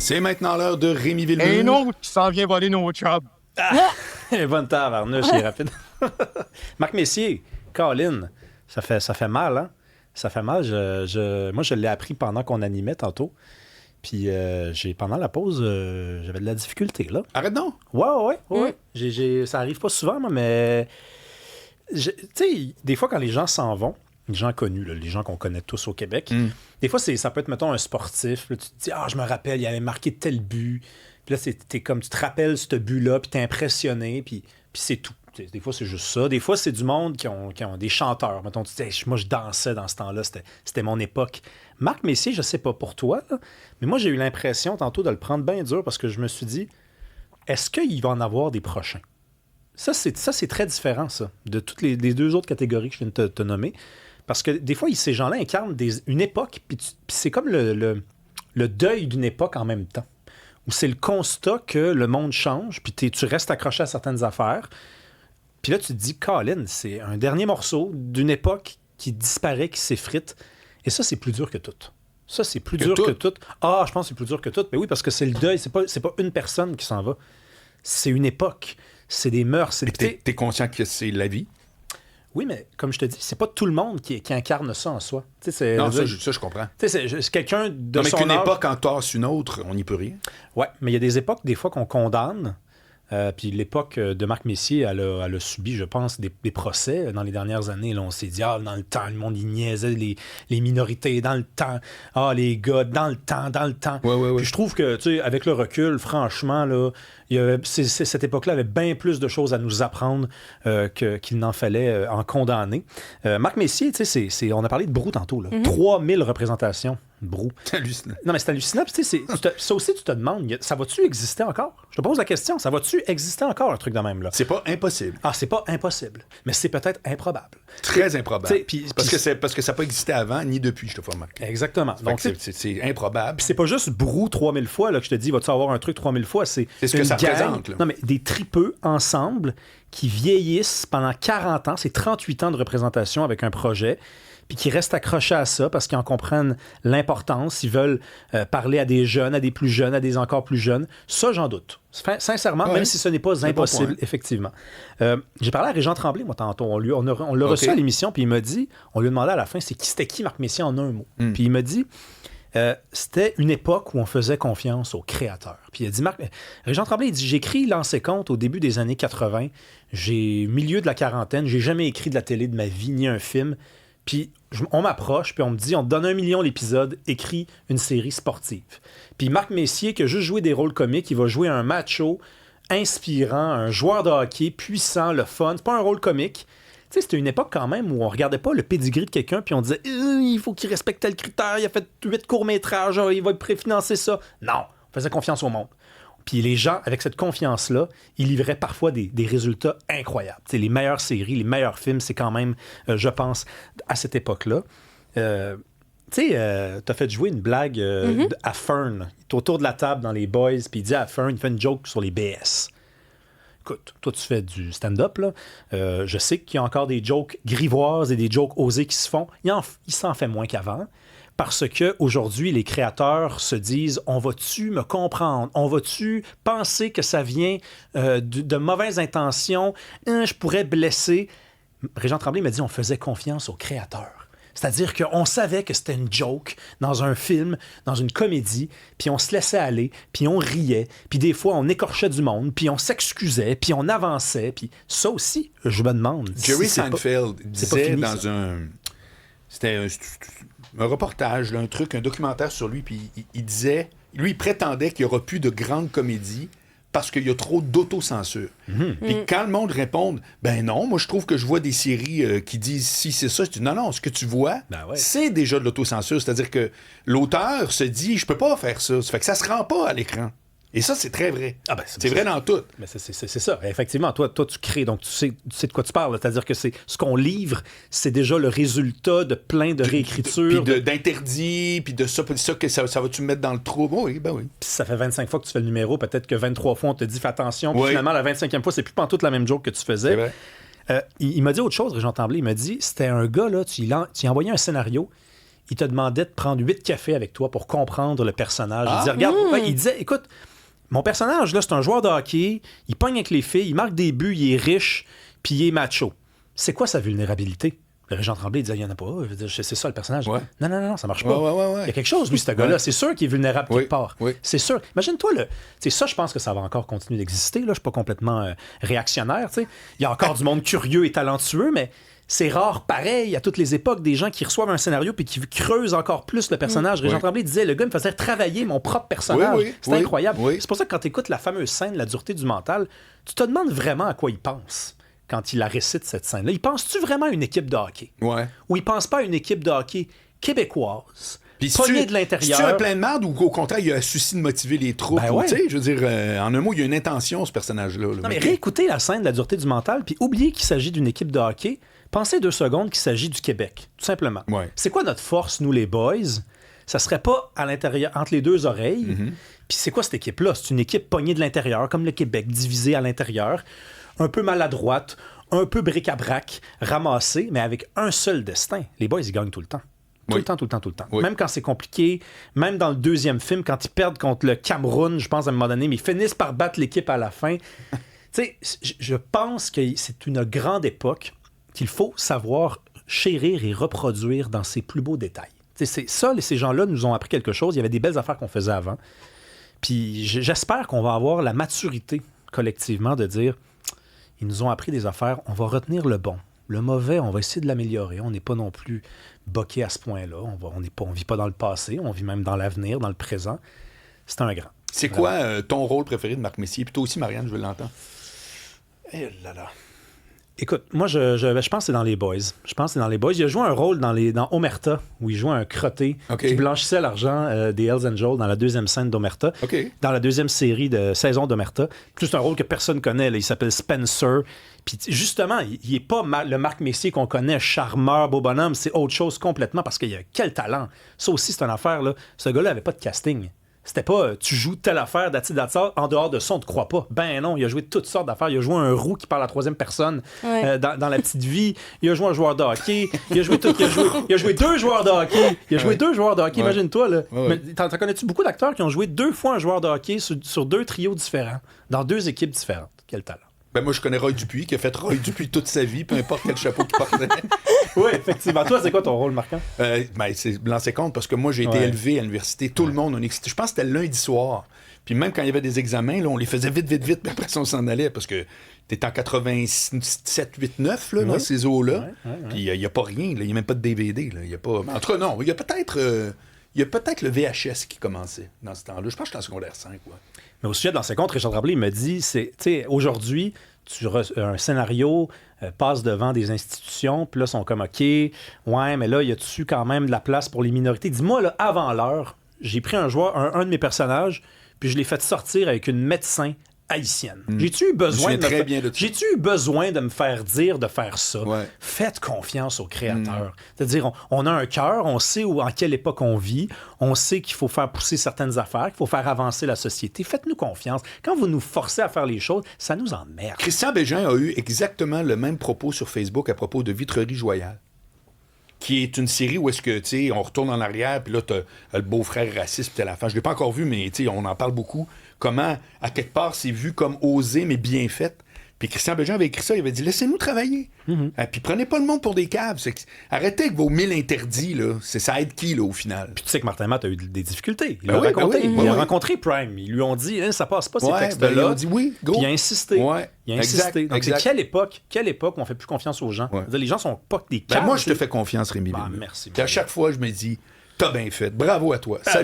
C'est maintenant l'heure de Rémi Villemur. Un autre qui s'en vient voler nos jobs. Bonne tabarnouche, c'est rapide. Marc Messier, Colin, ça fait mal, hein? Ça fait mal. Moi, je l'ai appris pendant qu'on animait tantôt. Puis pendant la pause, j'avais de la difficulté, là. Arrête donc! Ouais. Ça arrive pas souvent, moi, mais... Tu sais, des fois, quand les gens s'en vont, les gens connus, là, les gens qu'on connaît tous au Québec, des fois, ça peut être, mettons, un sportif. Là, tu te dis, je me rappelle, il avait marqué tel but. Puis là, t'es comme, tu te rappelles ce but-là, puis t'es impressionné, puis c'est tout. Des fois, c'est juste ça. Des fois, c'est du monde qui ont des chanteurs. Mettons, tu dis, moi, je dansais dans ce temps-là. C'était mon époque. Marc Messier, je sais pas pour toi, là, mais moi, j'ai eu l'impression tantôt de le prendre bien dur parce que je me suis dit, est-ce qu'il va en avoir des prochains? Ça, c'est très différent, ça, de toutes les deux autres catégories que je viens de te nommer. Parce que des fois, ces gens-là incarnent une époque, puis c'est comme le deuil d'une époque en même temps. Où c'est le constat que le monde change, puis tu restes accroché à certaines affaires. Puis là, tu te dis, Colin, c'est un dernier morceau d'une époque qui disparaît, qui s'effrite. Et ça, c'est plus dur que tout. Ça, c'est plus dur que tout. Je pense que c'est plus dur que tout. Mais oui, parce que c'est le deuil. C'est pas une personne qui s'en va. C'est une époque. C'est des mœurs. T'es conscient que c'est la vie? Oui, mais comme je te dis, c'est pas tout le monde qui incarne ça en soi. Non, ça, je comprends. C'est quelqu'un de mais son qu'une âge... époque en tasse une autre, on n'y peut rien. Oui, mais il y a des époques, des fois, qu'on condamne. Puis l'époque de Marc Messier, elle a subi, je pense, des procès dans les dernières années. Là, on s'est dit, dans le temps, le monde, il niaisait les minorités, dans le temps. Les gars, dans le temps. Ouais. Puis je trouve que, tu sais, avec le recul, franchement, là, cette époque-là avait bien plus de choses à nous apprendre qu'il n'en fallait en condamner. Marc Messier, tu sais, on a parlé de Brou tantôt, là. 3000 représentations. Brou. C'est hallucinant. Non, mais c'est hallucinant. Puis, ça aussi, tu te demandes, ça va-tu exister encore? Je te pose la question, ça va-tu exister encore, un truc de même, là? C'est pas impossible. C'est pas impossible, mais c'est peut-être improbable. Très improbable. Parce que ça n'a pas existé avant, ni depuis, je te vois remarquer. Exactement. Donc, c'est improbable. Puis c'est pas juste Brou 3000 fois, là, que je te dis, vas-tu avoir un truc 3000 fois? C'est ce que ça représente, là. Non, mais des tripeux ensemble qui vieillissent pendant 40 ans, c'est 38 ans de représentation avec un projet, puis qui restent accrochés à ça parce qu'ils en comprennent l'importance. Ils veulent parler à des jeunes, à des plus jeunes, à des encore plus jeunes. Ça, j'en doute. Sincèrement, même si ce n'est pas impossible, effectivement. J'ai parlé à Régent Tremblay, moi, tantôt. On l'a reçu à l'émission, puis il m'a dit, on lui a demandé à la fin, c'était qui Marc Messier en un mot. Puis il m'a dit, c'était une époque où on faisait confiance aux créateurs. Puis il a dit, Régent Tremblay, il dit, j'écris Lancez compte au début des années 80. J'ai milieu de la quarantaine. J'ai jamais écrit de la télé de ma vie, ni un film. Puis on m'approche, puis on me dit, on te donne 1 million l'épisode, écris une série sportive. Puis Marc Messier, qui a juste joué des rôles comiques, il va jouer un macho inspirant, un joueur de hockey puissant, le fun. C'est pas un rôle comique. Tu sais, c'était une époque quand même où on regardait pas le pedigree de quelqu'un, puis on disait, il faut qu'il respecte tel critère, il a fait 8 courts-métrages, il va préfinancer ça. Non, on faisait confiance au monde. Puis les gens, avec cette confiance-là, ils livraient parfois des résultats incroyables. T'sais, les meilleures séries, les meilleurs films, c'est quand même, je pense, à cette époque-là. Tu sais, t'as fait jouer une blague à Fern. Il est autour de la table dans les Boys, puis il dit à Fern, il fait une joke sur les BS. Écoute, toi, tu fais du stand-up, là. Je sais qu'il y a encore des jokes grivoises et des jokes osés qui se font. Il s'en fait moins qu'avant. Parce qu'aujourd'hui, les créateurs se disent, on va-tu me comprendre? On va-tu penser que ça vient de mauvaises intentions? Je pourrais blesser. Régent Tremblay m'a dit, on faisait confiance aux créateurs. C'est-à-dire qu'on savait que c'était une joke dans un film, dans une comédie, puis on se laissait aller, puis on riait, puis des fois, on écorchait du monde, puis on s'excusait, puis on avançait, puis ça aussi, je me demande. Jerry Seinfeld disait dans un... C'était un reportage, là, un documentaire sur lui, puis il disait, lui, il prétendait qu'il n'y aura plus de grandes comédies parce qu'il y a trop d'autocensure. Puis quand le monde répond, ben non, moi je trouve que je vois des séries qui disent si c'est ça, je dis non, ce que tu vois, c'est déjà de l'autocensure. C'est-à-dire que l'auteur se dit, je peux pas faire ça. Ça fait que ça se rend pas à l'écran. Et ça, c'est très vrai. C'est vrai dans tout. Mais c'est ça. Effectivement, toi, tu crées, donc tu sais de quoi tu parles. C'est-à-dire que ce qu'on livre, c'est déjà le résultat de plein de réécritures. Puis d'interdits, puis de ça, que ça va-tu me mettre dans le trou? Oui. Puis ça fait 25 fois que tu fais le numéro, peut-être que 23 fois, on te dit fais attention. Puis finalement, la 25e fois, c'est plus pantoute la même joke que tu faisais. Il m'a dit autre chose, Régent Tremblay. Il m'a dit, c'était un gars, là, tu lui envoyais un scénario. il te demandait de prendre 8 cafés avec toi pour comprendre le personnage. Il disait, regarde, il disait, écoute, mon personnage, là, c'est un joueur de hockey, il pogne avec les filles, il marque des buts, il est riche, puis il est macho. C'est quoi sa vulnérabilité? Le Régent Tremblay, il disait, il n'y en a pas. Je veux dire, c'est ça, le personnage. Ouais. Non, ça marche pas. Ouais. Il y a quelque chose, lui, ce gars-là. C'est sûr qu'il est vulnérable quelque part. Oui. C'est sûr. Imagine-toi, ça, je pense que ça va encore continuer d'exister. Là. Je ne suis pas complètement réactionnaire. T'sais. Il y a encore du monde curieux et talentueux, mais c'est rare, pareil, à toutes les époques, des gens qui reçoivent un scénario puis qui creusent encore plus le personnage. Régent Tremblay disait, le gars me faisait travailler mon propre personnage. C'est incroyable. C'est pour ça que quand tu écoutes la fameuse scène, La dureté du mental, tu te demandes vraiment à quoi il pense quand il la récite, cette scène-là. Il pense-tu vraiment à une équipe de hockey? Ouais. Ou il pense pas à une équipe de hockey québécoise? Puis pognée de l'intérieur. C'est un plein de merde ou au contraire, il y a un souci de motiver les troupes? Je veux dire, en un mot, il y a une intention, ce personnage-là. Non, mais réécoutez la scène de La dureté du mental, puis oubliez qu'il s'agit d'une équipe de hockey. Pensez 2 secondes qu'il s'agit du Québec, tout simplement. Ouais. C'est quoi notre force, nous, les boys? Ça serait pas à l'intérieur, entre les 2 oreilles. Puis c'est quoi cette équipe-là? C'est une équipe pognée de l'intérieur, comme le Québec, divisée à l'intérieur, un peu maladroite, un peu bric-à-brac, ramassé, mais avec un seul destin. Les boys, ils gagnent tout le temps. Tout le temps. Oui. Même quand c'est compliqué, même dans le 2e film, quand ils perdent contre le Cameroun, je pense à un moment donné, mais ils finissent par battre l'équipe à la fin. Tu sais, je pense que c'est une grande époque qu'il faut savoir chérir et reproduire dans ses plus beaux détails. C'est ça, ces gens-là nous ont appris quelque chose. Il y avait des belles affaires qu'on faisait avant. Puis j'espère qu'on va avoir la maturité collectivement de dire, ils nous ont appris des affaires, on va retenir le bon. Le mauvais, on va essayer de l'améliorer. On n'est pas non plus boqué à ce point-là. On vit pas dans le passé, on vit même dans l'avenir, dans le présent. C'est un grand. C'est quoi ton rôle préféré de Marc Messier? Puis toi aussi, Marianne, je veux l'entendre. Eh là là. Écoute, moi, je pense que c'est dans Les Boys. Il a joué un rôle dans Omerta, où il jouait un crotté qui blanchissait l'argent des Hells Angels dans la 2e scène d'Omerta, dans la 2e série de saison d'Omerta. Puis c'est un rôle que personne connaît. Là. Il s'appelle Spencer. Puis justement, il n'est pas le Marc Messier qu'on connaît, charmeur, beau bonhomme. C'est autre chose complètement parce qu'il a quel talent. Ça aussi, c'est une affaire. Là. Ce gars-là n'avait pas de casting. C'était pas tu joues telle affaire d'attitude en dehors de ça, on te croit pas. Ben non, il a joué toutes sortes d'affaires. Il a joué un roux qui parle à la 3e personne dans La Petite Vie. Il a joué un joueur de hockey. Il a joué 2 joueurs de hockey. Imagine-toi. Là. Mais t'en connais-tu beaucoup d'acteurs qui ont joué 2 fois un joueur de hockey sur 2 trios différents, dans 2 équipes différentes? Quel talent. Ben moi, je connais Roy Dupuis, qui a fait Roy Dupuis toute sa vie, peu importe quel chapeau qu'il portait. Oui, effectivement. Toi, c'est quoi ton rôle marquant? C'est lancer compte, parce que moi, j'ai été élevé à l'université. Tout le monde, je pense que c'était le lundi soir. Puis même quand il y avait des examens, là, on les faisait vite, puis après ça, on s'en allait, parce que t'es en 87, 8, 9, là, dans ces eaux-là. Puis il n'y a pas rien, il n'y a même pas de DVD. Là. Y a pas... En tout cas, non, il y a peut-être le VHS qui commençait dans ce temps-là. Je pense que j'étais en secondaire 5, ouais. Mais au sujet de l'ancien compte, Richard Tremblay, il me dit, aujourd'hui, un scénario passe devant des institutions, puis là, ils sont comme, OK, ouais, mais là, y a-tu quand même de la place pour les minorités? Dis-moi, là, avant l'heure, j'ai pris un de mes personnages, puis je l'ai fait sortir avec une médecin haïtienne. J'ai-tu eu besoin de me faire dire de faire ça? Ouais. Faites confiance au créateur. C'est-à-dire, on a un cœur, on sait en quelle époque on vit, on sait qu'il faut faire pousser certaines affaires, qu'il faut faire avancer la société. Faites-nous confiance. Quand vous nous forcez à faire les choses, ça nous emmerde. Christian Bégin a eu exactement le même propos sur Facebook à propos de Vitrerie Joyale, qui est une série où est-ce que, tu sais, on retourne en arrière, puis là, t'as le beau-frère raciste, puis t'as la fin. Je l'ai pas encore vu, mais, tu sais, on en parle beaucoup. Comment, à quelque part, c'est vu comme osé, mais bien fait. Puis Christian Bégin avait écrit ça, il avait dit « Laissez-nous travailler. Puis prenez pas le monde pour des caves. Arrêtez avec vos 1000 interdits, là. Ça aide qui, là, au final? » Puis tu sais que Martin Matt a eu des difficultés. Il a rencontré Prime. Ils lui ont dit ça passe pas ces textes-là. Ils ont dit oui, go. Puis il a insisté. Exact. Donc c'est quelle époque où on fait plus confiance aux gens? Les gens sont pas des caves. Moi, je te fais confiance, Rémi. Merci. Puis à chaque fois, je me dis « T'as bien fait. Bravo à toi. Salut. »